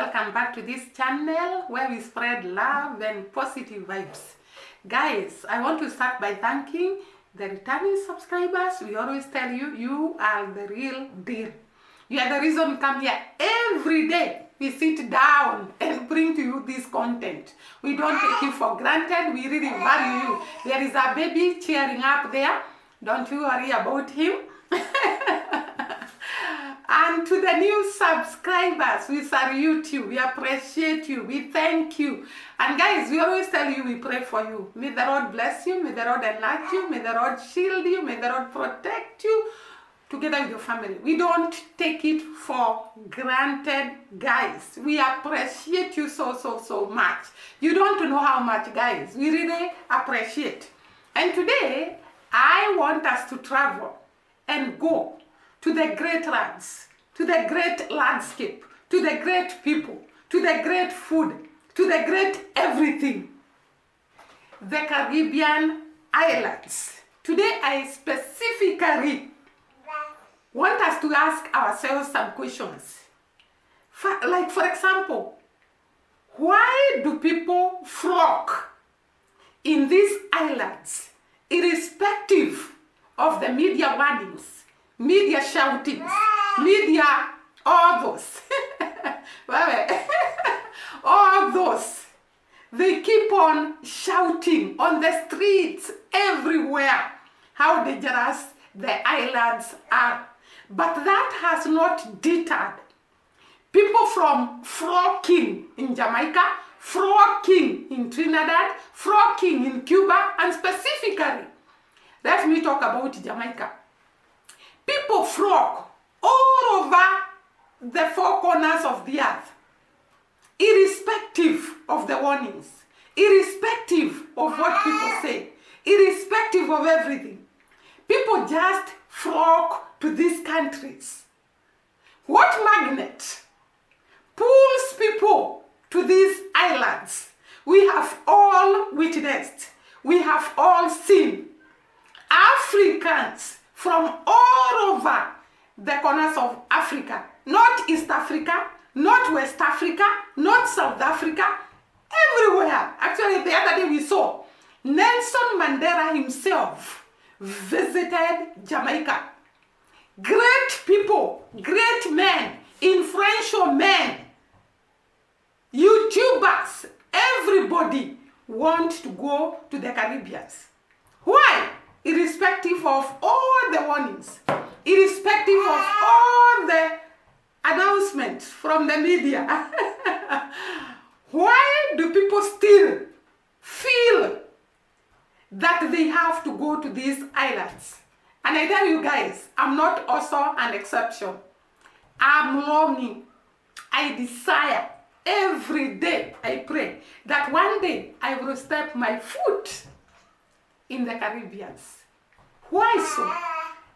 welcome back to this channel where we spread love and positive vibes. Guys, I want to start by thanking the returning subscribers. We always tell you, you are the real deal. You are the reason we come here every day. We sit down and bring to you this content. We don't take you for granted. We really value you. There is a baby cheering up there. Don't you worry about him. And to the new subscribers, we salute you, we appreciate you, we thank you. And guys, we always tell you we pray for you. May the Lord bless you, may the Lord enlarge you, may the Lord shield you, may the Lord protect you together with your family. We don't take it for granted, guys. We appreciate you so much. You don't know how much, guys. We really appreciate. And today, I want us to travel and go to the great lands, to the great landscape, to the great people, to the great food, to the great everything. The Caribbean islands. Today I specifically want us to ask ourselves some questions. For example, why do people flock in these islands, irrespective of the media warnings? Media shoutings, media, all those, all those, they keep on shouting on the streets everywhere how dangerous the islands are. But that has not deterred people from flocking in Jamaica, flocking in Trinidad, flocking in Cuba, and specifically, let me talk about Jamaica. People flock all over the four corners of the earth, irrespective of the warnings, irrespective of what people say, irrespective of everything. People just flock to these countries. What magnet pulls people to these islands? We have all witnessed, we have all seen Africans from all over the corners of Africa, not East Africa, not West Africa, not South Africa, everywhere. Actually, the other day we saw Nelson Mandela himself visited Jamaica. Great people, great men, influential men, YouTubers, everybody want to go to the Caribbean. Why? Irrespective of all the warnings, irrespective of all the announcements from the media. Why do people still feel that they have to go to these islands? And I tell you guys, I'm not also an exception. I'm longing, I desire, every day I pray that one day I will step my foot in the Caribbean. Why so?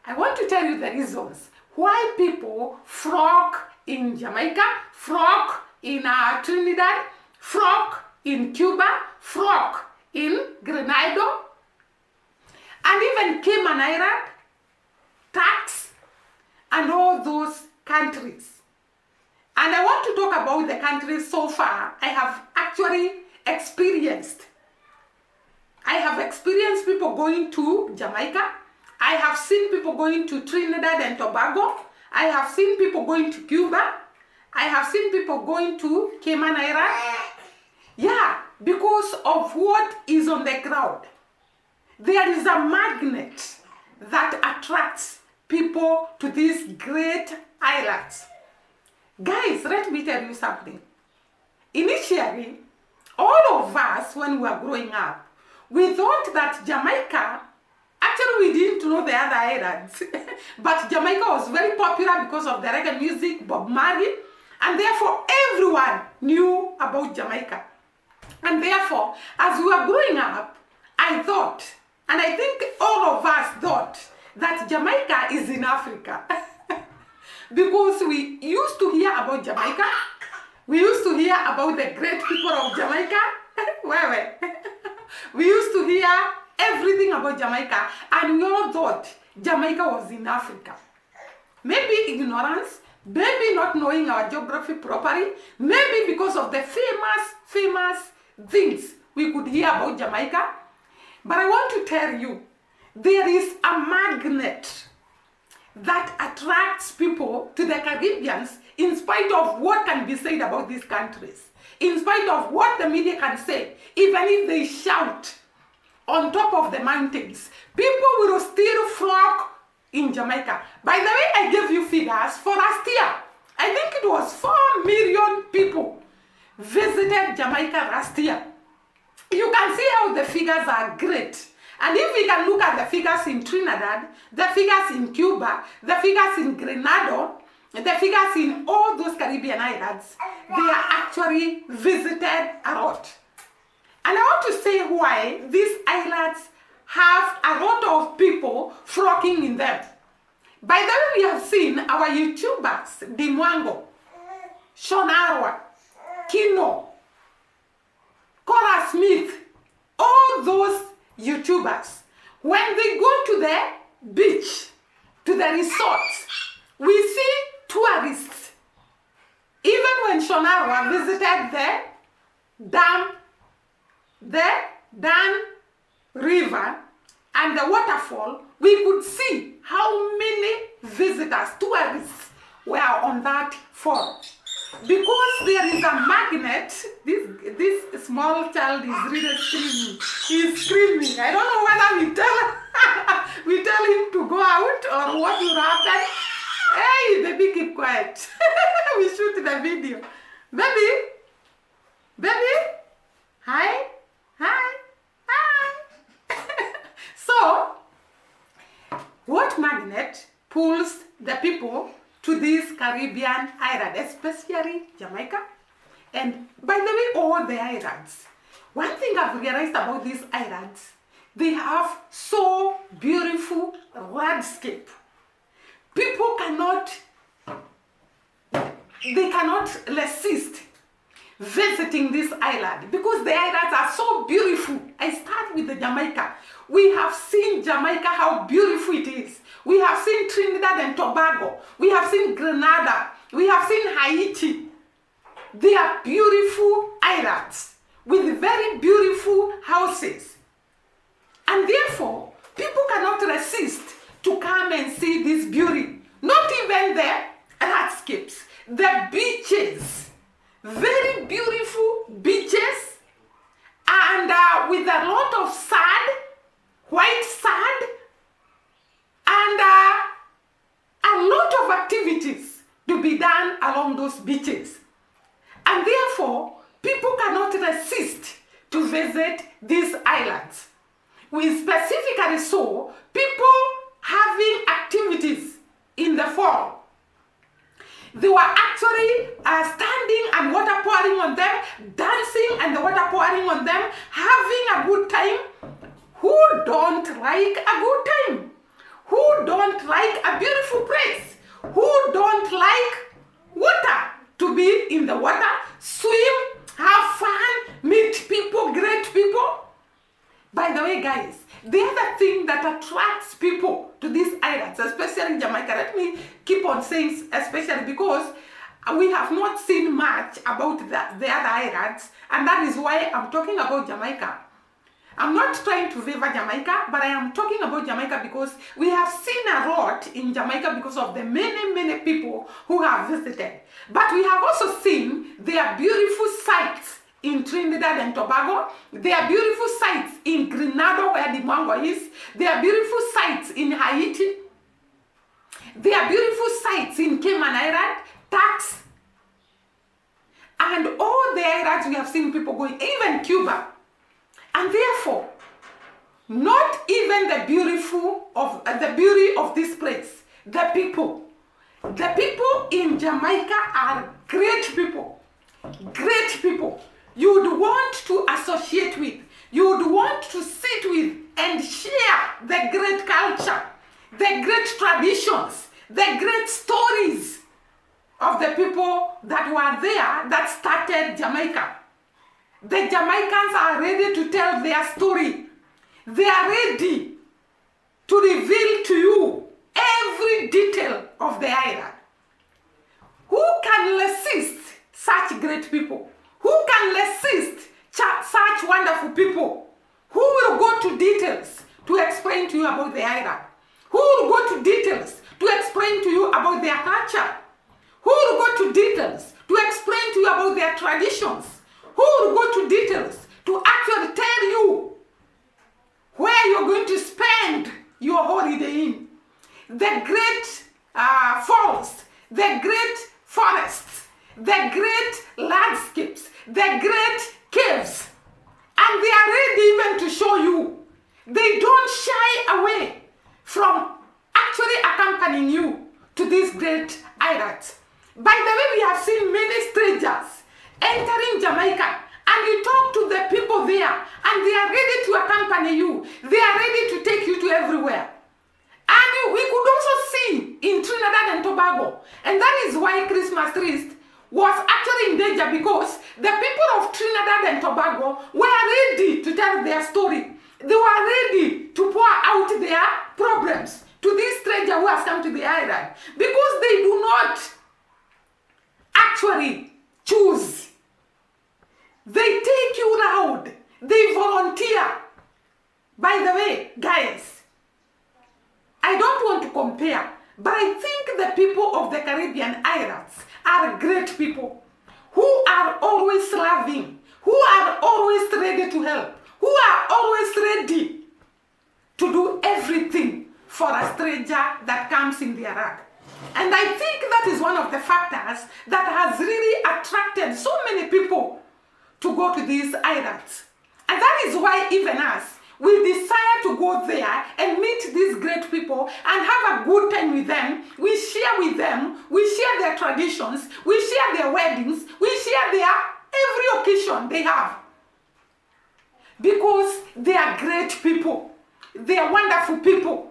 I want to tell you the reasons why people flock in Jamaica, flock in Trinidad, flock in Cuba, flock in Grenada, and even Cayman Island, Tax, and all those countries. And I want to talk about the countries so far I have actually experienced. I have experienced people going to Jamaica. I have seen people going to Trinidad and Tobago. I have seen people going to Cuba. I have seen people going to Cayman Island. Yeah, because of what is on the ground. There is a magnet that attracts people to these great islands. Guys, let me tell you something. Initially, all of us, when we were growing up, we thought that Jamaica, actually we didn't know the other islands, but Jamaica was very popular because of the reggae music, Bob Marley, and therefore everyone knew about Jamaica. And therefore, as we were growing up, I thought, and I think all of us thought, that Jamaica is in Africa. Because we used to hear about Jamaica, we used to hear about the great people of Jamaica. We used to hear everything about Jamaica, and we all thought Jamaica was in Africa. Maybe ignorance, maybe not knowing our geography properly, maybe because of the famous things we could hear about Jamaica. But I want to tell you, there is a magnet that attracts people to the Caribbeans in spite of what can be said about these countries, in spite of what the media can say, even if they shout on top of the mountains, people will still flock in Jamaica. By the way, I gave you figures for last year. I think it was 4 million people visited Jamaica last year. You can see how the figures are great. And if we can look at the figures in Trinidad, the figures in Cuba, the figures in Grenada, the figures in all those Caribbean islands, they are actually visited a lot. And I want to say why these islands have a lot of people flocking in them. By the way, we have seen our YouTubers, Dimwango, Shonarwa, Kino, Cora Smith, all those YouTubers, when they go to the beach, to the resorts, we see tourists. Even when Shonarwa visited the Dan River and the waterfall, we could see how many visitors, tourists, were on that fall. Because there is a magnet, this small child is really screaming. He's screaming. I don't know whether we tell him to go out or what will happen. Hey, baby, keep quiet. We shoot the video. Baby, hi. So, what magnet pulls the people to these Caribbean islands, especially Jamaica? And by the way, all the islands. One thing I've realized about these islands, they have so beautiful landscape. People cannot resist visiting this island because the islands are so beautiful. I start with the Jamaica. We have seen Jamaica, how beautiful it is. We have seen Trinidad and Tobago. We have seen Grenada. We have seen Haiti. They are beautiful islands with very beautiful houses. And therefore, people cannot resist to come and see this beauty. Not even the landscapes, the beaches. Very beautiful beaches and with a lot of sand, white sand, and a lot of activities to be done along those beaches. And therefore, people cannot resist to visit these islands. We specifically saw people having activities in the fall. They were actually standing and water pouring on them, dancing and the water pouring on them, having a good time. Who don't like a good time? Who don't like a beautiful place? Who don't like water? To be in the water, swim, have fun, meet people, great people. By the way, guys, the other thing that attracts people to these islands, especially Jamaica, let me keep on saying especially because we have not seen much about the other islands, and that is why I'm talking about Jamaica. I'm not trying to favor Jamaica, but I am talking about Jamaica because we have seen a lot in Jamaica because of the many people who have visited. But we have also seen their beautiful sights in Trinidad and Tobago. There are beautiful sights in Grenada where the mango is. There are beautiful sights in Haiti. There are beautiful sights in Cayman Island, Tax, and all the islands we have seen people going, even Cuba. And therefore, not even the beauty of this place, the people in Jamaica are great people. Great people. You would want to associate with, you would want to sit with and share the great culture, the great traditions, the great stories of the people that were there that started Jamaica. The Jamaicans are ready to tell their story. They are ready to reveal to you every detail of the island. Who can resist such great people? Who can resist such wonderful people? Who will go to details to explain to you about the island? Who will go to details to explain to you about their culture? Who will go to details to explain to you about their traditions? Who will go to details to actually tell you where you're going to spend your holiday in? The great falls, the great forests, the great landscapes, the great caves. And they are ready even to show you. They don't shy away from actually accompanying you to these great islands. By the way, we have seen many strangers entering Jamaica, and you talk to the people there, and they are ready to accompany you. They are ready to take you to everywhere. And we could also see in Trinidad and Tobago, and that is why Christmas trees was actually in danger, because the people of Trinidad and Tobago were ready to tell their story. They were ready to pour out their problems to this stranger who has come to the island, because they do not actually choose. They take you around. They volunteer. By the way, guys, I don't want to compare, but I think the people of the Caribbean islands are great people who are always loving, who are always ready to help, who are always ready to do everything for a stranger that comes in their land. And I think that is one of the factors that has really attracted so many people to go to these islands. And that is why even us, we desire to go there and meet these great people and have a good time with them. We share with them, we share their traditions, we share their weddings, we share their every occasion they have. Because they are great people. They are wonderful people.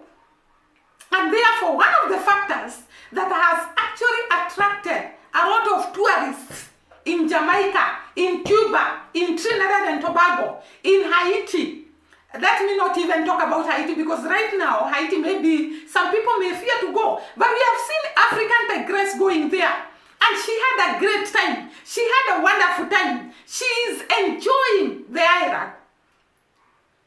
And therefore, one of the factors that has actually attracted a lot of tourists in Jamaica, in Cuba, in Trinidad and Tobago, in Haiti. Let me not even talk about Haiti, because right now, Haiti some people may fear to go. But we have seen African Tigress going there. And she had a great time. She had a wonderful time. She is enjoying the island.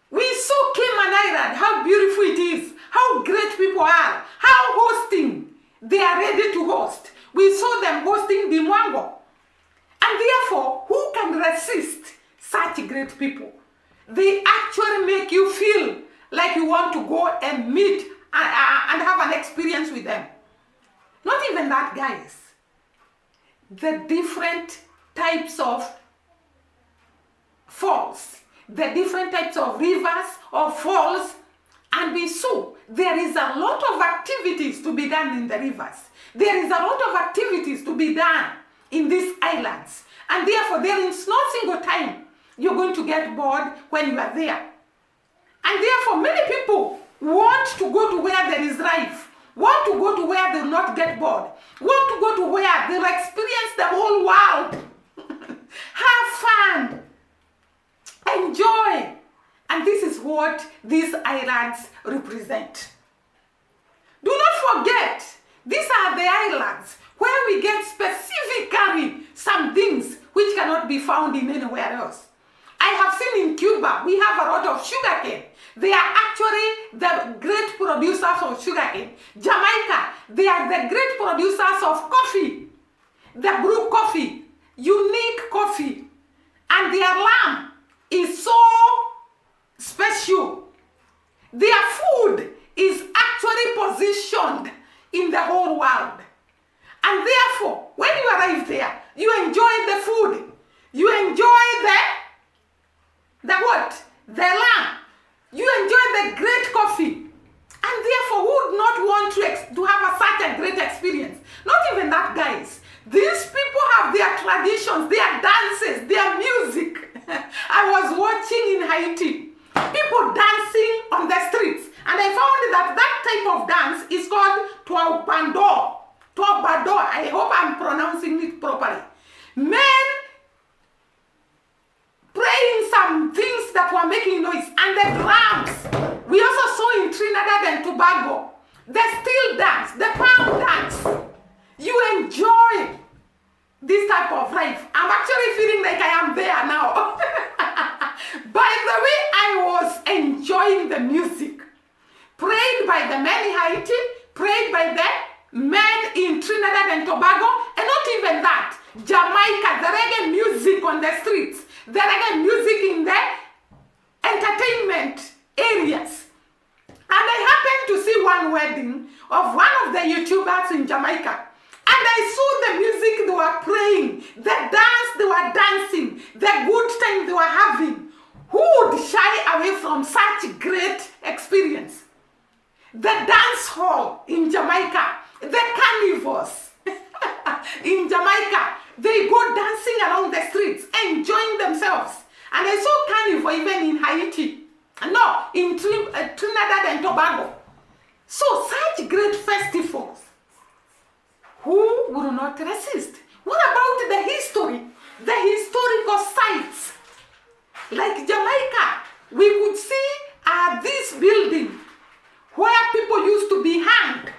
We saw Cayman Island, how beautiful it is, how great people are, how hosting. They are ready to host. We saw them hosting the Mwango. And therefore, who can resist such great people? They actually make you feel like you want to go and meet and have an experience with them. Not even that, guys. The different types of falls, the different types of rivers or falls, and we saw there is a lot of activities to be done in the rivers. There is a lot of activities to be done in these islands. And therefore, there is no single time you're going to get bored when you are there. And therefore, many people want to go to where there is life, want to go to where they will not get bored, want to go to where they'll experience the whole world. Have fun. Enjoy. And this is what these islands represent. Do not forget, these are the islands where we get specifically some things which cannot be found in anywhere else. I have seen in Cuba, we have a lot of sugarcane. They are actually the great producers of sugarcane. Jamaica, they are the great producers of coffee. The brew coffee, unique coffee. And their lamb is so special. Their food is actually positioned in the whole world. And therefore, when you arrive there, you enjoy the food. You enjoy the what? The lamb. You enjoy the great coffee. And therefore, who would not want to have such a great experience? Not even that, guys. These people have their traditions, their dances, their music. I was watching in Haiti, people dancing on the streets. And I found that type of dance is called Tuabando. Tuabado. I hope I'm pronouncing it properly. Men playing some things that were making noise, and the drums. We also saw in Trinidad and Tobago the steel dance, the palm dance. You enjoy this type of life. I'm actually feeling like I am there now. By the way, I was enjoying the music played by the men in Haiti, played by the men in Trinidad and Tobago, and not even that, Jamaica, the reggae music on the streets, the reggae music in the entertainment areas. And I happened to see one wedding of one of the YouTubers in Jamaica. And I saw the music they were playing, the dance they were dancing, the good time they were having. Who would shy away from such great experience? The dance hall in Jamaica, the carnivals in Jamaica, they go dancing along the streets, enjoying themselves. And I saw carnival even in Haiti. No, in Trinidad and Tobago. So such great festivals. Who will not resist? What about the history? The historical sites. Like Jamaica, we could see this building where people used to be hanged.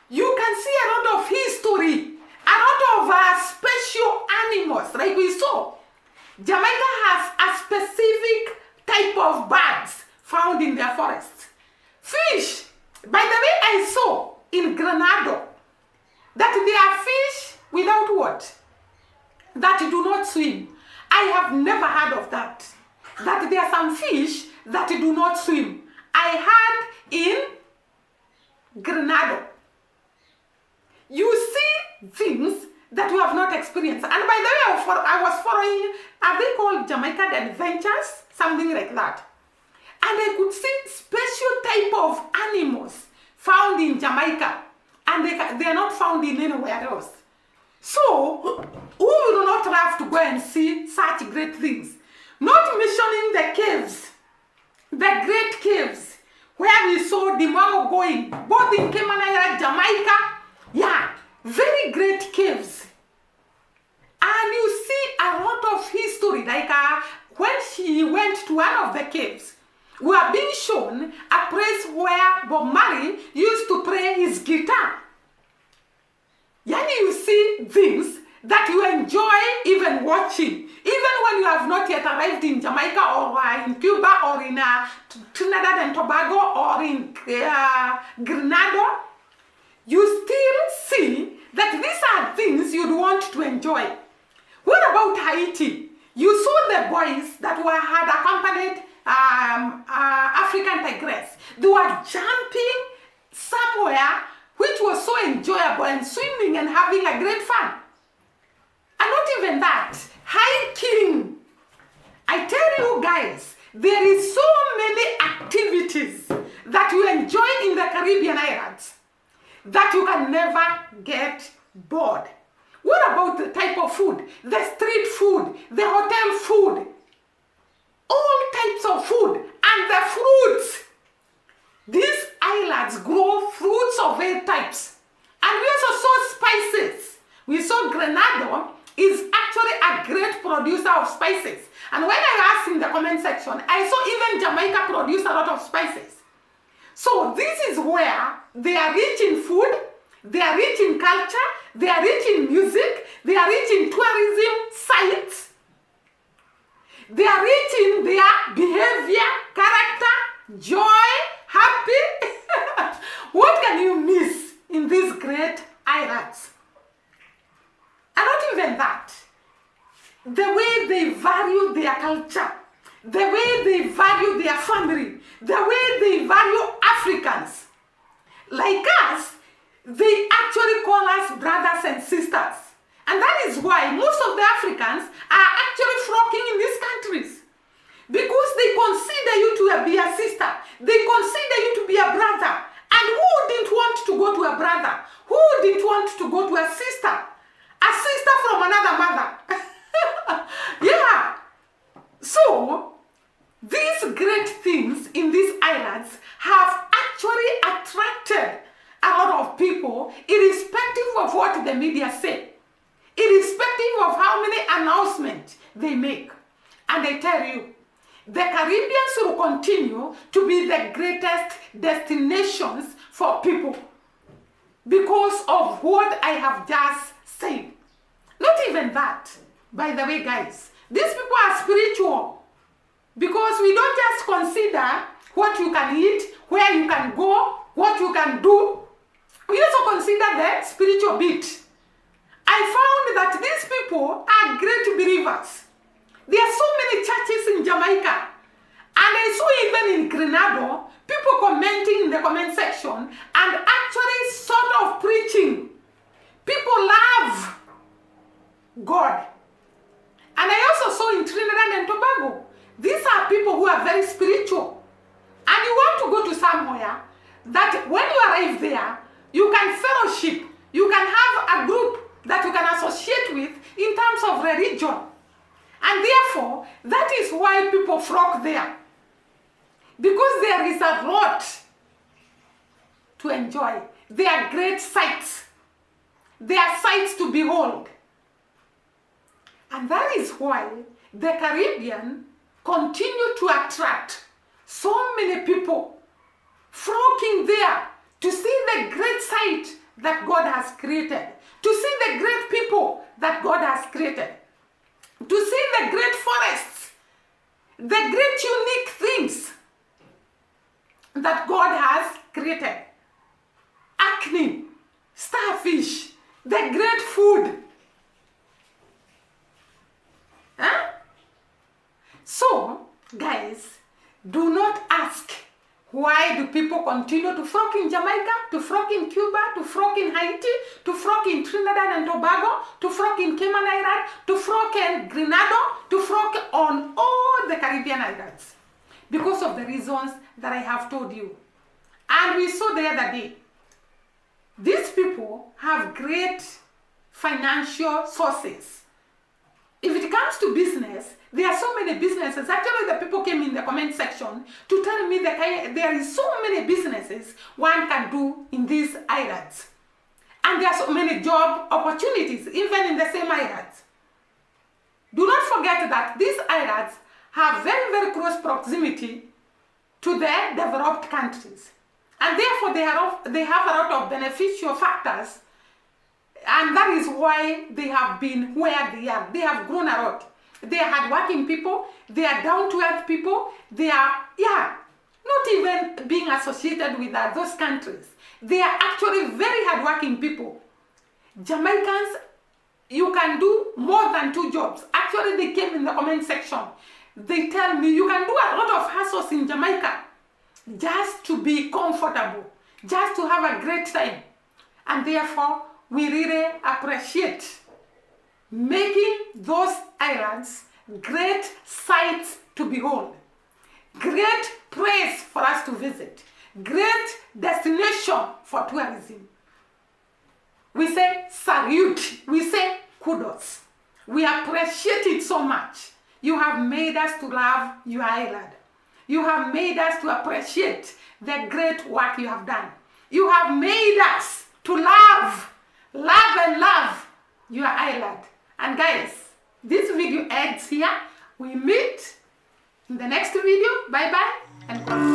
You can see a lot of history, a lot of special animals, like we saw. Jamaica has a specific type of birds found in their forests. Fish. By the way, I saw in Grenada that there are fish without what? That do not swim. I have never heard of that. That there are some fish that do not swim. I heard in Grenada. You see things that you have not experienced. And by the way, I was following, are they called Jamaican Adventures? Something like that. And I could see special type of animals found in Jamaica. And they are not found in anywhere else. So, who will not love to go and see such great things? Not mentioning the caves, the great caves, where we saw the Mao going, both in Cayman Islands, Jamaica. Yeah, very great caves. And you see a lot of history, like when she went to one of the caves, we are being shown a place where Bob Marley used to play his guitar. Yani you see things that you enjoy even watching, even when you have not yet arrived in Jamaica or in Cuba or in Trinidad and Tobago or in Grenada, you still see that these are things you'd want to enjoy. What about Haiti? You saw the boys that had accompanied African tigress. They were jumping somewhere which was so enjoyable and swimming and having a great fun. And not even that, hiking. I tell you guys, there is so many activities that you enjoy in the Caribbean islands that you can never get bored. What about the type of food? The street food, the hotel food, all types of food, and the fruits. These islands grow fruits of all types. And we also saw spices. We saw Grenada is actually a great producer of spices. And when I asked in the comment section, I saw even Jamaica produce a lot of spices. So this is where they are rich in food, they are rich in culture, they are rich in music, they are rich in tourism sites, they are rich in their behavior, character, joy, happy. What can you miss in these great islands? And not even that, the way they value their culture, the way they value their family, the way they value Africans. Like us, they actually call us brothers and sisters. And that is why most of the Africans are actually flocking in these countries. Because they consider you to be a sister. They consider you to be a brother. And who didn't want to go to a brother? Who didn't want to go to a sister? A sister from another mother. Yeah. So, these great things in these islands have actually attracted a lot of people, irrespective of what the media say, irrespective of how many announcements they make. And I tell you, the Caribbeans will continue to be the greatest destinations for people because of what I have just said. Not even that. By the way, guys, these people are spiritual because we don't just consider what you can eat, where you can go, what you can do. We also consider the spiritual bit. I found that these people are great believers. There are so many churches in Jamaica. And I saw even in Grenada, people commenting in the comment section and actually sort of preaching. People love God. And I also saw in Trinidad and Tobago, these are people who are very spiritual. And you want to go to somewhere that when you arrive there, you can fellowship, you can have a group that you can associate with in terms of religion. And therefore, that is why people flock there. Because there is a lot to enjoy. There are great sights. There are sights to behold. And that is why the Caribbean continue to attract so many people flocking there to see the great sight that God has created, to see the great people that God has created, to see the great forests, the great unique things that God has created. Acne, starfish, the great food. Huh? So, guys, do not ask why do people continue to flock in Jamaica, to flock in Cuba, to flock in Haiti, to flock in Trinidad and Tobago, to flock in Cayman Islands, to flock in Grenada, to flock on all the Caribbean islands. Because of the reasons that I have told you. And we saw the other day, these people have great financial sources. If it comes to business, there are so many businesses. Actually, the people came in the comment section to tell me that there is so many businesses one can do in these islands. And there are so many job opportunities, even in the same islands. Do not forget that these islands have very, very close proximity to the developed countries. And therefore, they have a lot of beneficial factors. And that is why they have been where they are. They have grown a lot. They are hardworking people. They are down-to-earth people. They are, not even being associated with those countries. They are actually very hardworking people. Jamaicans, you can do more than 2 jobs. Actually, they came in the comment section. They tell me you can do a lot of hustles in Jamaica just to be comfortable, just to have a great time. And therefore, we really appreciate making those islands great sights to behold, great place for us to visit, great destination for tourism. We say salute, we say kudos. We appreciate it so much. You have made us to love your island. You have made us to appreciate the great work you have done. You have made us to love your island. And guys, this video ends here. We meet in the next video. Bye bye and God bless.